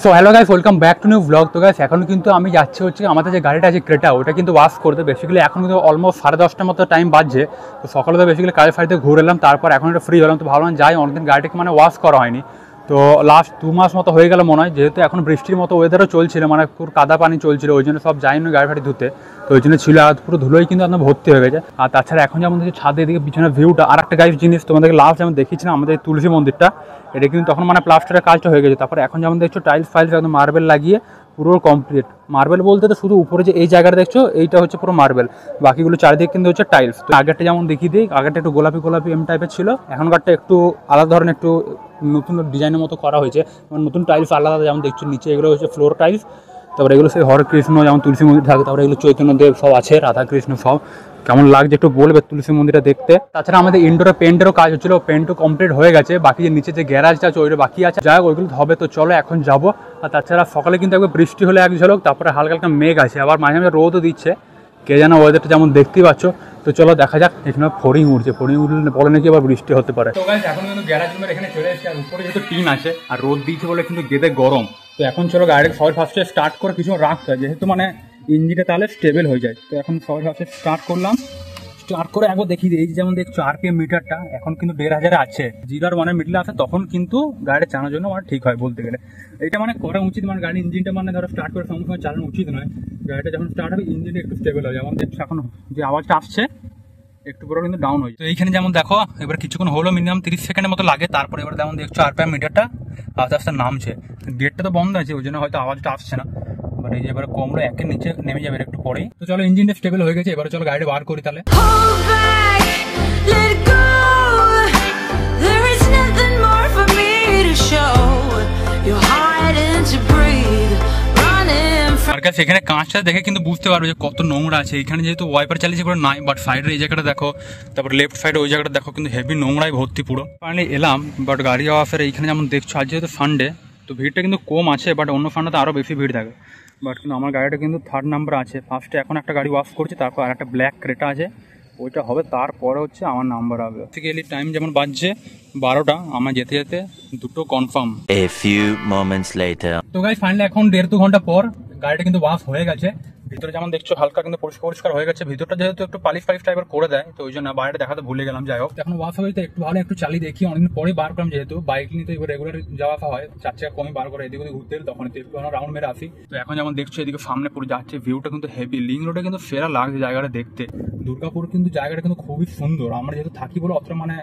So hello guys, welcome back to new blog. তো guys এখন কিন্তু আমি যাচ্ছি হচ্ছে আমাদের যে গাড়িটা আছে ক্রেটা, ওটা কিন্তু ওয়াশ করতে। বেসিক্যালি এখন কিন্তু অলমোস্ট 10:30টার মতো টাইম বাজছে। তো সকালে তো বেসিক্যালি কাজের ফাড়িতে ঘুরে এলাম, তারপর এখন একটা ফ্রি হলাম। তো ভাবলাম যাই, অনেকদিন গাড়িটাকে মানে ওয়াশ করা হয়নি। তো লাস্ট 2 মাস মতো হয়ে গেল মনে হয়, যেহেতু এখন বৃষ্টির মতো ওয়েদারও চলছিল, মানে পুরো কাদা পানি চলছিল, ওই জন্য সব যাইনি গাড়ি ফাড়ি ধুতে। তো ওই জন্য ছিল আর পুরো ধুলোই কিন্তু একদম ভর্তি হয়ে গেছে। আর তাছাড়া এখন যেমন দেখছি ছাদের দিকে পিছনের ভিউটা, আর একটা গাইস জিনিস তোমাদেরকে লাস্ট যেমন দেখিয়েছিলাম আমাদের তুলসী মন্দিরটা, এটা কিন্তু তখন মানে প্লাস্টারের কাজটা হয়ে গেছে। তারপরে এখন যেমন দেখছো টাইলস ফাইলস একদম মার্বেল লাগিয়ে পুরো কমপ্লিট। মার্বেল বলতে তো শুধু উপরে যে এই জায়গাটা দেখছো এইটা হচ্ছে পুরো মার্বেল, বাকিগুলো চারিদিকে কিন্তু হচ্ছে টাইলস। তো আগেরটা যেমন দেখিয়ে দিই, আগেরটা একটু গোলাপি গোলাপি এম টাইপের ছিল, এখনকারটা একটু আলাদা ধরনের, একটু নতুন ডিজাইনের মতো করা হয়েছে। নতুন টাইলস আলাদা, যেমন দেখছো নিচে এগুলো হচ্ছে ফ্লোর টাইলস। তারপরে এগুলো সেই হরে কৃষ্ণ যেমন তুলসী মন্দির থাকে, তারপরে এগুলো চৈতন্যদেব সব আছে, রাধাকৃষ্ণ সব। কেমন লাগছে একটু বলবে তুলসী মন্দিরটা দেখতে। তাছাড়া আমাদের ইনডোরে পেন্টেরও কাজ হচ্ছিল, পেন্টও কমপ্লিট হয়ে গেছে, বাকি যে নিচে যে গ্যারাজটা আছে ওইটা বাকি আছে। যাই হোক ওইগুলো হবে। তো চলো এখন যাবো। আর তাছাড়া সকালে কিন্তু একবার বৃষ্টি হলে এক ঝলক, তারপরে হালকা হালকা মেঘ আছে, আবার মাঝে মাঝে রোদও দিচ্ছে। কে জানো ওয়েদারটা যেমন দেখতেই পাচ্ছ। তো চলো দেখা যাক। এখানে ফড়িং উঠছে, ফড়িং উঠলে বলে নাকি আবার বৃষ্টি হতে পারে। তো গাইস এখন কিন্তু গ্যারাজ রুমের এখানে চলে এসেছে, আর উপরে যেহেতু টিন আছে আর রোদ দিচ্ছে বলে কিন্তু গেদে গরম। তো এখন চলো গাড়িটা সবাই ফার্স্টে স্টার্ট করে কিছু রাখতে হয়, যেহেতু মানে ইঞ্জিনটা তাহলে স্টেবল হয়ে যায়। তো এখন সবাই ফার্স্টে স্টার্ট করলাম। স্টার্ট করে একবার দেখি এই যেমন দেখছো RPM মিটারটা এখন কিন্তু 1500 আছে, 0 আর 1 মিডলে আছে, তখন কিন্তু গাড়ি চালানোর জন্য মানে ঠিক হয় বলতে গেলে। এটা মানে করা উচিত, মানে গাড়ির ইঞ্জিনটা মানে ধরো স্টার্ট করে সঙ্গে সঙ্গে চালানো উচিত নয়। গাড়িটা যখন স্টার্ট হবে ইঞ্জিনটা একটু স্টেবল হয়, যেমন দেখছো এখন যে আওয়াজটা আসছে একটু পরে কিন্তু ডাউন হয়ে যায়। তো এইখানে যেমন দেখো এবার কিছুক্ষণ হলো, মিনিমাম 30 সেকেন্ডের মতো লাগে। তারপরে এবার যেমন দেখছো RPM মিটারটা আস্তে আস্তে নামছে। গেটটা তো বন্ধ আছে, ওই জন্য হয়তো আওয়াজটা আসছে না। বাট এই যে এবার কমলো, একের নিচে নেমে যাবে একটু পরেই। তো চলো ইঞ্জিনটা স্টেবল হয়ে গেছে, এবার চলো গাড়িটা বার করি তাহলে। সেখানে কাঁচটা দেখে কিন্তু বুঝতে পারবে যে কত নোংরা আছে এখানে, যেহেতু ওয়াইপার চালিয়েছে পুরো নাই। বাট সাইডের এই জায়গাটা দেখো, তারপর লেফট সাইডে ওই জায়গাটা দেখো, কিন্তু হেভি নোংরাই ভর্তি পুরো। ফাইনালি এলাম, বাট গাড়ি যাওয়া আসার এইখানে যেমন দেখছো আজ যেহেতু সানডে তো ভিড়টা কিন্তু কম আছে, বাট অন্য ফান্ডাতে আরও বেশি ভিড় থাকে। বাট কিন্তু আমার গাড়িটা কিন্তু 3rd নাম্বার আছে। ফার্স্টে এখন একটা গাড়ি ওয়াশ করছে, তারপর আর একটা ব্ল্যাক ক্রেটা আছে, ওইটা হবে, তারপরে হচ্ছে আমার নাম্বার হবে। বেসিক্যালি টাইম যেমন বাজছে 12টা, আমার যেতে যেতে দুটো confirm. A few moments later. তো গাইস ফাইনালি এখন 1.5-2 ঘন্টা পর গাড়িটা কিন্তু ওয়াশ হয়ে গেছে। ভিতরে যেমন দেখছো হালকা কিন্তু পরিষ্কার হয়ে গেছে। ভিতরটা যেহেতু একটু পালিশ টাইপের করে দেয়, তো ওই জন্য বাইরে দেখাতে ভুলে গেলাম। যাই হোক এখন ওয়াশ হয়ে একটু ভালো একটু চালিয়ে দেখি। অনেকদিন পরে বার করলাম, যেহেতু বাইক নিয়ে তো এবার রেগুলার যাওয়া আসা হয়, 4 চাকা কমই বার করে এদিকে ঘুরতে, তখন একটু রাউন্ড মেরে আসি। তো এখন যেমন দেখছো এদিকে সামনে পুরো যাচ্ছে, ভিউটা কিন্তু হেভি। লিঙ্ক রোডে কিন্তু সেরা লাগছে জায়গাটা দেখতে। দুর্গাপুর কিন্তু জায়গাটা কিন্তু খুবই সুন্দর। আমরা যেহেতু থাকি বলে অতটা মানে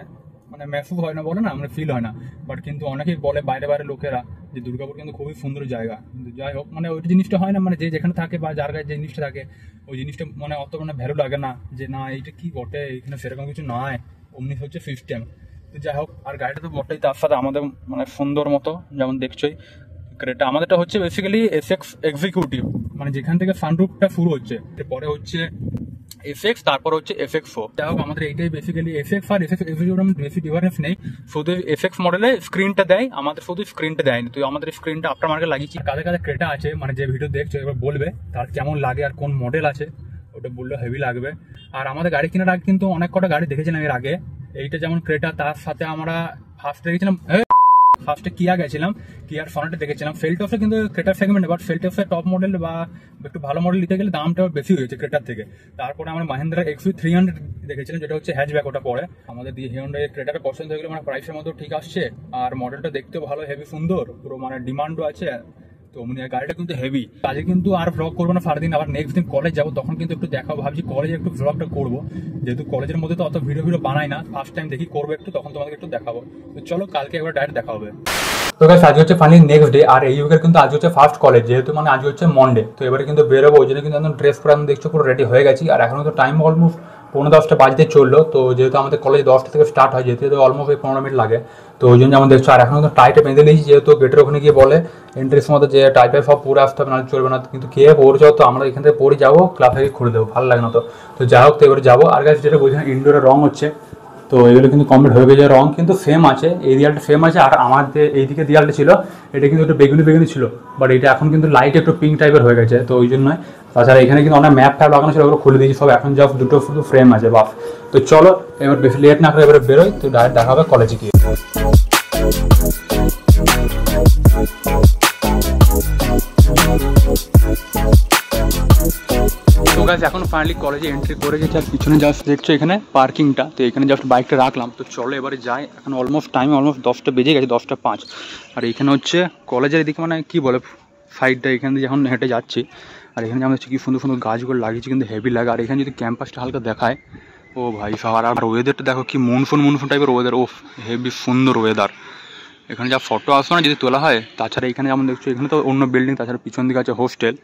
মেহসুস হয় না, বলে না আমরা ফিল হয় না। বাট কিন্তু অনেকেই বলে বাইরে লোকেরা যে দুর্গাপুর কিন্তু খুবই সুন্দর জায়গা। কিন্তু যাই হোক মানে ওই জিনিসটা হয় না, মানে যে যেখানে থাকে বা যার গায়ে যে জিনিসটা থাকে ওই জিনিসটা মানে অত মানে ভ্যালু লাগে না, যে না এইটা কি বটে, এখানে সেরকম কিছু নয়, অমনি হচ্ছে সিস্টেম। তো যাই হোক আর গাড়িটা তো বটেই, তার সাথে আমাদের মানে সুন্দর মতো যেমন দেখছোই ক্রেটা। আমাদেরটা হচ্ছে বেসিক্যালি SX এক্সিকিউটিভ, মানে যেখান থেকে সানরুফটা শুরু হচ্ছে, পরে হচ্ছে FX, তারপর হচ্ছে FX4। যাই হোক আমাদের এইটাই বেসিক্যালি FX আর FX এক্সিকিউটিভ বেশি ডিফারেন্স নেই, শুধু FX মডেলে স্ক্রিনটা দেয়, আমাদের শুধু স্ক্রিনটা দেয়নি। তো আমাদের স্ক্রিনটা আফটার মার্কেট লাগিয়েছি। কাদের কাদের ক্রেটা আছে মানে যে ভিডিও দেখছো এবার বলবে তার কেমন লাগে আর কোন মডেল আছে, ওটা বললে হেভি লাগবে। আর আমাদের গাড়ি কেনার আগে কিন্তু অনেক কটা গাড়ি দেখেছিলাম এর আগে, এইটা যেমন ক্রেটা, তার সাথে আমরা ফার্স্টে কিয়া গেছিলাম, কিয়ার সনেটে দেখেছিলাম। ফেল্টসে কিন্তু ক্রেটার সেগমেন্ট, বাট ফেল্টসের টপ মডেল বা একটু ভালো মডেল নিতে গেলে দামটা বেশি হয়েছে ক্রেটার থেকে। তারপরে আমরা মাহিন্দ্রা XV300 দেখেছিলাম, যেটা হচ্ছে হ্যাচব্যাক, ওটা পরে আমাদের দিয়ে হিউন্ডাই ক্রেটাটা পছন্দ হয়ে গেলে, মানে প্রাইসের মধ্যেও ঠিক আসছে আর মডেলটা দেখতেও ভালো, হেভি সুন্দর, পুরো মানে ডিমান্ডও আছে। তো মানে গাড়িটা কিন্তু হেভি। আজকে কিন্তু আর ভ্লগ করবো না সারাদিন, আবার নেক্সট দিন কলেজ যাবো, তখন কিন্তু একটু দেখাবো। ভাবছি কলেজে একটু ভ্লগটা করবো, যেহেতু কলেজের মধ্যে তো অত ভিডিও বানাই না, ফার্স্ট টাইম দেখি করবো একটু, তখন তোমাদের একটু দেখাবো। তো চলো কালকে একবার ডাইরেক্ট দেখা হবে। তো গাইস আজ হচ্ছে ফাইনালি নেক্সট ডে, আর এই উইকের কিন্তু আজ হচ্ছে ফার্স্ট কলেজ, যেহেতু মানে আজ হচ্ছে মন্ডে। তো এবারে কিন্তু বেরোবো, ওই জন্য কিন্তু একদম ড্রেস পরে আমি দেখছো পুরো রেডি হয়ে গেছি। আর এখন তো টাইম অলমোস্ট 9:10 বাজতে চললো। তো যেহেতু আমাদের কলেজ 10টা থেকে স্টার্ট হয়, যেহেতু অলমোস্ট 15 মিনিট লাগে, তো ওই জন্য যেমন দেখছো। আর এখন তো টাইটে বেঁধে নিয়েছি, যেহেতু গেটের ওখানে গিয়ে বলে এন্ট্রির মধ্যে যে টাইপে সব পরে আসতে হবে, না চলবে না। কিন্তু কে পড়ে যাও, তো আমরা এখান থেকে পড়ে যাবো, ক্লাব থেকে খুলে দেবো, ভালো লাগে না। তো যাই হোক তো এবারে যাবো। আর গাছ যেটা বলছিলাম ইনডোরের রং হচ্ছে, তো এগুলো কিন্তু কমপ্লিট হয়ে গেছে। রং কিন্তু সেম আছে, এই দেয়ালটা সেম আছে। আর আমার যে এইদিকে দেয়ালটা ছিল এটা কিন্তু একটু বেগুনি ছিল, বাট এটা এখন কিন্তু লাইট একটু পিঙ্ক টাইপের হয়ে গেছে, তো ওই জন্যই। তাছাড়া এখানে কিন্তু অনেক ম্যাপ ট্যাপ লাগানো ছিল, ওগুলো খুলে দিয়েছি সব, এখন জাস্ট দুটো শুধু ফ্রেম আছে বাস। তো চলো এবার বেশি লেট না করে এবারে বেরোই, তো ডাইরেক্ট দেখা হবে কলেজে গিয়ে। গাইস এখন ফাইনালি কলেজে এন্ট্রি করে গেছি, আর পিছনে জাস্ট দেখছো এখানে পার্কিংটা, তো এখানে জাস্ট বাইকটা রাখলাম। তো চলো এবারে যাই, এখন অলমোস্ট 10টা বেজে গেছে, 10টা 5। আর এখানে হচ্ছে কলেজের এদিকে মানে কি বলে সাইডটা, এখান দিয়ে যখন হেঁটে যাচ্ছি, আর এখানে যেমন হচ্ছে কি সুন্দর সুন্দর গাছগুলো লাগিয়েছে, কিন্তু হেভি লাগে। আর এখানে যদি ক্যাম্পাসটা হালকা দেখায়, ও ভাই সাহার, আর ওয়েদারটা দেখো কি মনসুন টাইপের ওয়েদার, ও হেভি সুন্দর ওয়েদার। এখানে যা ফটো আসবে না যদি তোলা হয়। তাছাড়া এখানে যেমন দেখছো এখানে তো অন্য বিল্ডিং, তাছাড়া পিছন দিকে আছে হোস্টেল,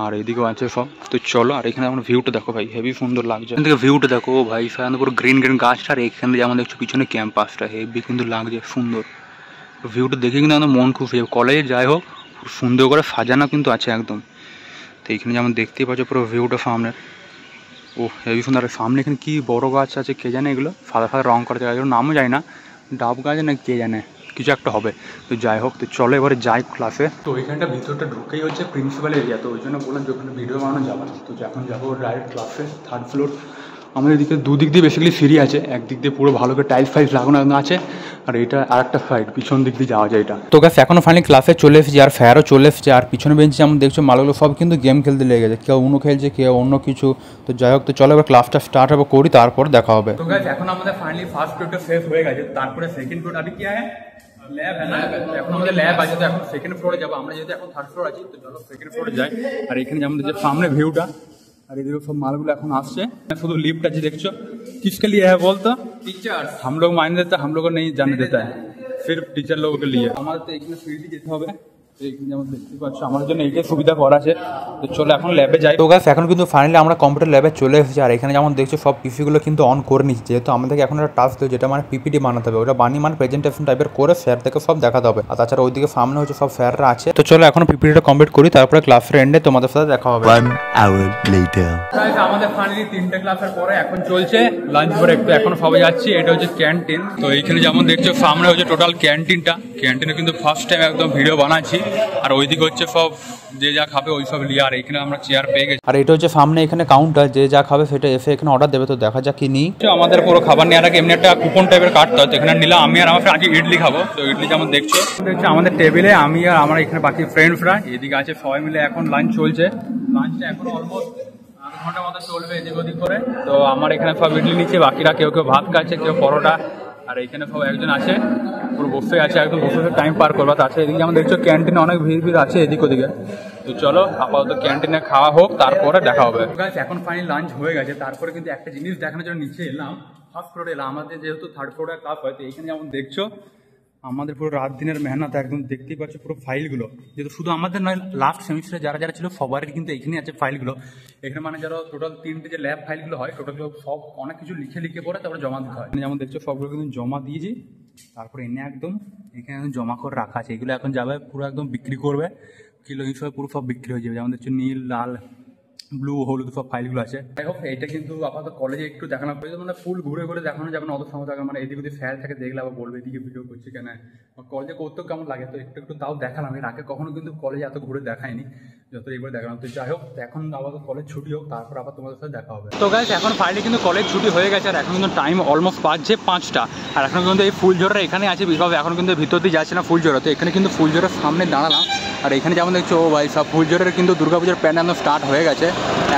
আর এইদিকেও আছে সব। তো চলো, আর এখানে যেমন ভিউটা দেখো ভাই, হেভি সুন্দর লাগছে। এখান থেকে ভিউটা দেখো ভাই, সাধারণত পুরো গ্রিন গাছটা, আর এখানে যেমন দেখছো পিছনে ক্যাম্পাসটা হেভি কিন্তু লাগছে সুন্দর। ভিউটা দেখে কিন্তু আমাদের মন খুশি। কলেজে যাই হোক সুন্দর করে সাজানো কিন্তু আছে একদম। তো এখানে যেমন দেখতেই পাচ্ছ পুরো ভিউটা সামনের, ও হেভি সুন্দর। আর সামনে এখানে কি বড় গাছ আছে কে জানে, এগুলো সাদা রং করা যায়, এগুলো নামও যায় না, ডাব গাছ না কে জানে, কিছু একটা হবে। তো যাই হোক, তো চলো এবারে যাই ক্লাসে। তো ওইখানটা ভিতরটা ঢুকেই হচ্ছে প্রিন্সিপাল এরিয়া, তো ওই জন্য বললাম যে ওখানে ভিডিও বানানো যাবে না। তো এখন যাবো ডাইরেক্ট ক্লাসে, 3rd ফ্লোর। আমাদের এদিকে দুদিক দিয়ে বেসিক্যালি সিঁড়ি আছে, একদিক দিয়ে পুরো ভালো করে টাইলস লাগানো আছে, আর এটা আর একটা সাইড পিছন দিক দিয়ে যাওয়া যায় এটা। তো গাছ এখনো ফাইনালি ক্লাসে চলে এসেছি, আর ফ্যারও চলে এসেছে, আর পিছনে বেঞ্চে যেমন দেখছো মালগুলো সব কিন্তু গেম খেলতে লেগে গেছে, কেউ উনো খেলছে, কেউ অন্য কিছু। তো যাই হোক, তো চলো এবার ক্লাসটা স্টার্ট হবে করি, তারপর দেখা হবে। তো গাছ এখন আমাদের ফাইনালি ফার্স্ট পিরিয়ডটা শেষ হয়ে গেছে, তারপরে সেকেন্ড পিরিয়ড আগে কি হয় ল্যাব, হ্যাঁ এখন আমাদের ল্যাব আছে। তো এখন সেকেন্ড ফ্লোরে যাবো আমরা, যেহেতু এখন 3rd ফ্লোর আছি, তো চলো সেকেন্ড ফ্লোরে যাই। আর এখানে যেমন যে সামনে ভিউটা, আর এদিকে সব মালগুলো এখন আসছে, শুধু লিফট আছে দেখছো। किसके लिए है बोल तो टीचर्स, हम लोग मान देते हम लोग को नहीं जाने देता है, सिर्फ टीचर लोगों के लिए। हमारे तो एक सीढ़ी যেতে হবে, যেমন দেখতে পাচ্ছ আমার জন্য এইটাই সুবিধা করা আছে। তো চলো এখন ল্যাবে যাই। তো গাইস এখন কিন্তু ফাইনালি আমরা কম্পিউটার ল্যাবে চলে এসেছি, আর এখানে যেমন দেখছো সব পিসিগুলো কিন্তু অন করে নিচ্ছি, যেহেতু আমাদেরকে এখন একটা টাস্ক দেবে, যেটা মানে পিপিটি বানাতে হবে। ওটা বানিয়ে মানে প্রেজেন্টেশন টাইপের করে স্যারদেরকে সব দেখাতে হবে। আর তাছাড়া ওইদিকে সামনে হচ্ছে সব স্যাররা আছে। তো চলো এখন পিপিটিটা কমপ্লিট করি, তারপরে ক্লাসের এন্ডে তোমাদের সাথে দেখা হবে। 1 hour later. গাইস আমাদের ফাইনালি 3টে ক্লাসের পরে এখন চলছে লাঞ্চ ব্রেক। তো এখন সবাই যাচ্ছি, এটা হচ্ছে ক্যান্টিন। তো এইখানে যেমন দেখছো সামনে হচ্ছে টোটাল ক্যান্টিনটা, ক্যান্টিনে কিন্তু ফার্স্ট টাইম একদম ভিডিও বানাচ্ছি। আর ওইদিকে হচ্ছে সব যে যা খাবে ওই সব লিয়ে, আর এখানে আমরা চেয়ার পেয়ে গেছি। আর এটা হচ্ছে সামনে এখানে কাউন্টার, যে যা খাবে সেটা এসে এখানে অর্ডার দেবে। তো দেখা যাক কি নিই। আমাদের পুরো খাবার নেওয়ার আগে এমনি একটা কুপন টাইপের কাটতে হয়, তো এখানে নিলাম। আমি আর আমার আজকে ইডলি খাবো, তো ইডলি যেমন দেখছো আমাদের টেবিলে আমি আর আমার এখানে বাকি ফ্রেন্ডসরা এদিকে আছে, সবাই মিলে এখন লাঞ্চ চলছে। লাঞ্চটা এখন অলমোস্ট আধ ঘন্টা মতো চলবে এদিক ওদিক করে। তো আমার এখানে সব ইডলি নিচ্ছে, বাকিরা কেউ কেউ ভাত খাচ্ছে, কেউ পরোটা। আর এইখানে সব একজন আছে পুরো বসে আছে, একদম বসে টাইম পার করবো। তো আছে এদিকে যেমন দেখছো ক্যান্টিনে অনেক ভিড় আছে এদিক ওদিকে। তো চলো আপাতত ক্যান্টিনে খাওয়া হোক, তারপরে দেখা হবে। এখন ফাইনালি লাঞ্চ হয়ে গেছে, তারপরে কিন্তু একটা জিনিস দেখানোর জন্য নিচে এলাম, 1st ফ্লোরে এলাম। আমাদের যেহেতু 3rd ফ্লোরে ক্লাস হয়, তো এইখানে যেমন দেখছো আমাদের পুরো রাত দিনের মেহনত, একদম দেখতেই পাচ্ছ পুরো ফাইলগুলো, যেহেতু শুধু আমাদের নয় লাস্ট সেমিস্টারে যারা যারা ছিল সবারই কিন্তু এখানে আছে ফাইলগুলো। এখানে মানে যারা টোটাল 3টে যে ল্যাব ফাইলগুলো হয়, টোটালগুলো সব অনেক কিছু লিখে পরে তারপরে জমা দিতে হয়। যেমন দেখছো সবগুলো কিন্তু জমা দিয়েছি, তারপরে এনে একদম এখানে জমা করে রাখা আছে। এগুলো এখন যাবে পুরো একদম বিক্রি করবে, কিলো হিসেবে পুরো সব বিক্রি হয়ে যাবে। যেমন দেখছো নীল, লাল, ব্লু, হলুদ সব ফাইলগুলো আছে। যাই হোক, এটা কিন্তু আপাতত কলেজে একটু দেখানো প্রয়োজন, মানে ফুল ঘুরে দেখানো যাবে না অত সময় থাকে। মানে এদিকে যদি স্যার থাকে দেখলে আবার বলবে এদিকে ভিডিও করছি কেন, কলেজে করতেও কেমন লাগে। তো একটু তাও দেখালাম, এর আগে কখনো কিন্তু কলেজে এত ঘুরে দেখায়নি, যত এবার দেখালাম। তো যাই হোক, এখন আপাতত কলেজ ছুটি হোক, তারপর আবার তোমাদের সাথে দেখা হবে। তো গাইস এখন ফাইনালি কিন্তু কলেজ ছুটি হয়ে গেছে, আর এখন কিন্তু টাইম অলমোস্ট বাজছে 5টা। আর এখন কিন্তু এই ফুলঝোড়া এখানে আছে, বিকজ এখন কিন্তু ভিতর দিয়ে যাচ্ছে না ফুলঝোড়া। তো এখানে কিন্তু ফুলঝোড়ার সামনে দাঁড়ালাম, আর এখানে যেমন দেখছো ও ভাই সব ফুলঝোড়ের কিন্তু দুর্গাপূজার প্যান্ডেল স্টার্ট হয়ে গেছে।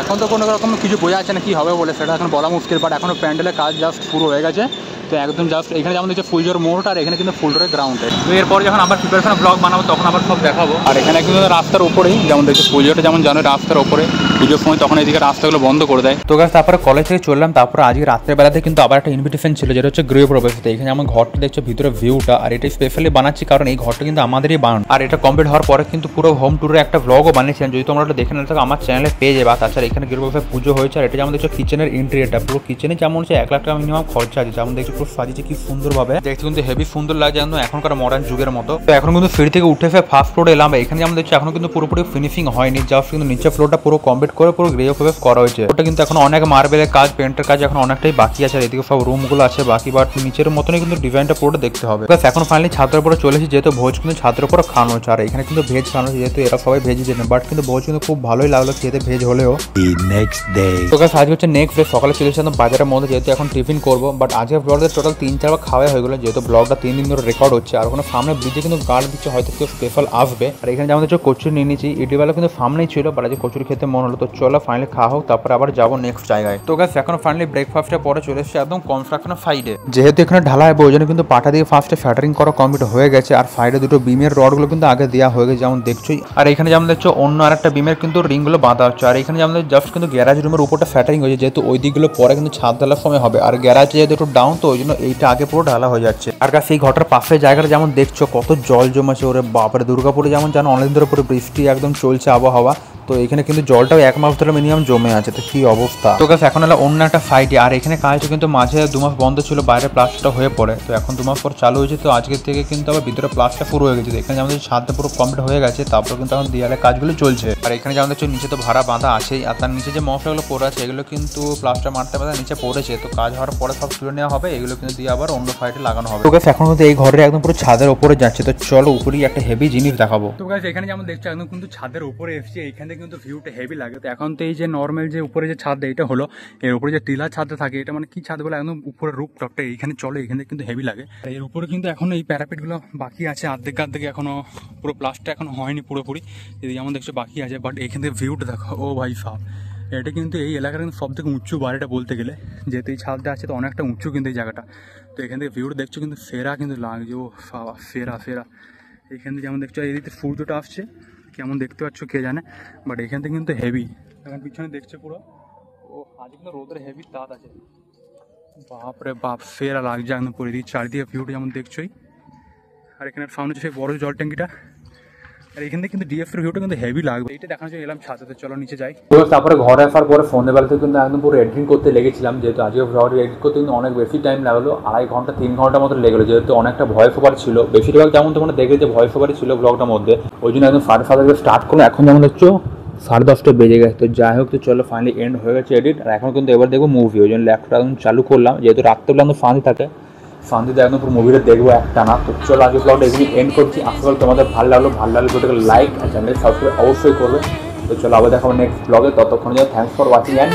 এখন তো কোনো রকম কিছু বোঝা যাচ্ছে না কি হবে বলে, সেটা এখন বলা মুশকিল। বাট এখনও প্যান্ডেলের কাজ জাস্ট শুরু হয়ে গেছে। তো একদম জাস্ট এখানে যেমন দেখছো ফুলঝোর মোড়, আর এখানে কিন্তু ফুলঝোরের গ্রাউন্ডে। তো এরপর যখন আবার প্রিপারেশন ব্লগ বানাবো তখন আবার সব দেখাবো। আর এখানে কিন্তু রাস্তার উপরেই যেমন দেখছো ফুলঝোরটা যেমন জানো রাস্তার উপরে, পুজোর সময় তখন এদিকে রাস্তাগুলো বন্ধ করে দেয়। তো গাছ তারপরে কলেজ থেকে চললাম, তারপরে আজকে রাত্রের বেলাতে কিন্তু আবার একটা ইনভিটেশন ছিল, যেটা হচ্ছে গৃহপ্রবেশ। এখানে আমার ঘরটা দেখছো ভিতরে ভিউটা, আর এটা স্পেশালি বানাচ্ছি কারণ এই ঘরটা কিন্তু আমাদেরই বানানো। আর এটা কমপ্লিট হওয়ার পরে কিন্তু পুরো হোম ট্যুরের একটা ব্লগও বানিয়েছিলাম, যদি তোমরা ওটা দেখে না থাকো আমার চ্যানেলে পেয়ে যাবে। তাছাড়া এখানে গৃহপ্রবেশ পুজো হয়েছে, আর এটা যেমন দেখছো কিচেনের ইন্টেরিয়রটা, পুরো কিচেনে যেমন হচ্ছে 1 লাখ টাকা মিনিমাম খরচা আছে। যেমন দেখছো পুরো সাজিয়েছে কি সুন্দরভাবে, দেখতে কিন্তু হেভি সুন্দর লাগছে একদম এখনকার মডার্ন যুগের মতো। তো এখন কিন্তু সিঁড়ি থেকে উঠে 1st ফ্লোরে এলাম। এখানে যেমন দেখছো এখনো কিন্তু পুরোপুরি ফিনিশিং হয়নি, জাস্ট কিন্তু নিচের ফ্লোরটা পুরো কমপ্লিট করে পুরো গৃহপ্রবেশ করা হয়েছে। ওটা কিন্তু এখন অনেক মার্বেলের কাজ, পেন্টের কাজ এখন অনেকটাই বাকি আছে। আর এদিকে সব রুমগুলো আছে বাকি, বাট নিচের মতনই কিন্তু ডিজাইনটা পুরোটা দেখতে হবে। এখন ফাইনালি ছাদের উপরে চলেছি, যেহেতু ভোজ কিন্তু ছাদের উপরে খাওয়ানো হচ্ছে। আর এখানে কিন্তু ভেজ খাওয়ানো হচ্ছে, যেহেতু এরা সবাই ভেজিটেরিয়ান, বাট কিন্তু ভোজ কিন্তু খুব ভালোই লাগলো খেতে ভেজ হলেও। The next day. তো গাইস আজকে হচ্ছে নেক্সট ডে, সকালে চলে এসেছিলাম বাজারের মধ্যে, যেহেতু এখন টিফিন করবো। বাট আজকে ব্লগটা টোটাল 3-4 বার খাওয়া হয়ে গেলো, যেহেতু ব্লগটা 3 দিন ধরে রেকর্ড হচ্ছে। আর ওখানে সামনে ব্রিজে কিন্তু গার্ড দিচ্ছে, হয়তো কেউ স্পেশাল আসবে। আর এখানে যেমন হচ্ছে কচুরি নিয়ে নিয়েছি, ইডলিওয়ালা কিন্তু সামনেই ছিল, বাট আজকে কচুরি খেতে মন হলো। তো চলো ফাইনালি খাওয়া হোক, তারপর আবার যাবো নেক্সট জায়গায়। তো গাইস এখন ফাইনালি ব্রেকফাস্টের পরে চলে এসেছে একদম কনস্ট্রাকশনের সাইডে, যেহেতু এখানে ঢালা হবে ওই জন্য কিন্তু পাটা দিয়ে ফার্স্টে ফ্যাটারিং করা কমপ্লিট হয়ে গেছে। আর সাইডে দুটো বিমের রডগুলো কিন্তু আগে দেওয়া হয়ে গেছে যেমন দেখছোই। আর এখানে যেমন দেখছো অন্য আরেকটা বিমের কিন্তু রিংগুলো বাঁধা হচ্ছে। আর এখানে যেমন জাস্ট কিন্তু গ্যারাজ রুমের উপরটা ফ্যাটারিং হয়েছে, যেহেতু ওই দিকগুলো পরে কিন্তু ছাদ ঢালার সময় হবে। আর গ্যারাজে যেহেতু একটু ডাউন, তো ওই জন্য এইটা আগে পুরো ঢালা হয়ে যাচ্ছে। আর গাছ এই ঘরটার পাশে জায়গাটা যেমন দেখছো কত জল জমেছে, ওরে বাপরে। দুর্গাপুরে যেমন জানো অনেকদিন ধরে পুরো বৃষ্টি একদম চলছে আবহাওয়া, তো এখানে কিন্তু জলটাও 1 মাস ধরে মিনিমাম জমে আছে। তো কি অবস্থা। তো গাছ এখন হলো অন্য একটা সাইডে। আর এখানে কাজটা কিন্তু মাঝে 2 মাস বন্ধ ছিল, বাইরে প্লাস্টারটা হয়ে পড়ে। তো এখন 2 মাস পর চালু হয়েছে, তো আজকের থেকে কিন্তু আবার ভিতরে প্লাস্টার পুরো হয়ে গেছে। এখানে আমাদের ছাদটা পুরো কমপ্লিট হয়ে গেছে, তারপর কিন্তু এখন দেয়ালের কাজগুলো চলছে। আর এখানে যেমন দেখছো নিচে তো ভাড়া বাঁধা আছেই, আর তার নিচে যে মশলাগুলো পড়ে আছে এগুলো কিন্তু প্লাস্টার মারতে পারে নিচে পড়েছে। তো কাজ হওয়ার পরে সব তুলে নেওয়া হবে, এগুলো কিন্তু দিয়ে আবার অন্য সাইডে লাগানো হবে। তো গাছ এখন কিন্তু এই ঘরের একদম পুরো ছাদের উপরে যাচ্ছে। তো চলো উপরেই একটা হেভি জিনিস দেখাবো। তো গাছ এখানে যেমন দেখছো একদম কিন্তু ছাদের উপরে এসেছে, এখান থেকে কিন্তু ভিউটা হেভি লাগে। তো এখন তো এই যে নর্মাল যে উপরে যে ছাদ এটা হলো, এর উপরে যে টিলার ছাদটা থাকে, এটা মানে কি ছাদ বলে একদম উপরে রূপ টপটা এইখানে চলে, এখানে কিন্তু হেভি লাগে। এর উপরে কিন্তু এখনো এই প্যারাপেটগুলো বাকি আছে, অর্ধেক এখনো পুরো প্লাস্টার এখনো হয়নি পুরোপুরি, যেমন দেখছো বাকি আছে। বাট এখান থেকে ভিউটা দেখো, ও ভাই সাহ, এটা কিন্তু এই এলাকার কিন্তু সব থেকে উঁচু বাড়িটা বলতে গেলে, যেহেতু এই ছাদটা আছে তো অনেকটা উঁচু কিন্তু এই জায়গাটা। তো এখান থেকে ভিউটা দেখছো কিন্তু সেরা কিন্তু লাগছে, ও সেরা। এখান থেকে যেমন দেখছো এদিকে সূর্যটা আসছে, কেমন দেখতে পাচ্ছ কে জানে, বাট এখান থেকে কিন্তু হেভি। এখন পিছনে দেখছে পুরো, ও আজ কিন্তু রোদের হেভি তাপ আছে, বাপরে বাপ সেরা লাগছে একদম পুরো দিকে চারিদিকে ভিউটা যেমন দেখছোই। আর এখানে সামনে হচ্ছে সেই বড় জল ট্যাঙ্কিটা। আর এখান থেকে কিন্তু ডিএফ এর ভিউটা কিন্তু হেভি লাগবে। এইটা দেখানোর জন্য এলাম ছাদে, চলো নিচে যাই। তো তারপরে ঘরে আসার পরে সন্ধ্যেবেলাতে কিন্তু একদম পুরো এডিটিং করতে লেগেছিলাম, যেহেতু আজকে ভিডিও এডিট করতে কিন্তু অনেক বেশি টাইম লাগলো, 2.5 ঘন্টা 3 ঘন্টার মতো লেগেলো, যেহেতু অনেকটা ভয়েস ওভার ছিল। বেশিরভাগ যেমন তোমরা দেখলে যে ভয়েস ওভারই ছিল ব্লগটার মধ্যে, ওই জন্য একদম 7:30 স্টার্ট করলো। এখন যেমন দেখছো 10:30 বেজে গেছে। তো যাই হোক, তো চলো ফাইনালি এন্ড হয়ে গেছে এডিট। আর এখন কিন্তু এবার দেখবো মুভি, ওই জন্য ল্যাপটপটা একদম চালু করলাম, যেহেতু রাত্রেবেলা একদম শান্তি থাকে, শান্তিতে একদম পুরো মুভিটা দেখবো একটা না। তো চলো আজকে ব্লগটা এখানে এন্ড করছি। আশা করি তোমাদের ভালো লাগলো ভিডিওটাকে লাইক আর চ্যানেল সাবস্ক্রাইব অবশ্যই করবে। তো চলো আবার দেখাবো নেক্সট ব্লগে, ততক্ষণ থ্যাংকস ফর ওয়াচিং অ্যান্ড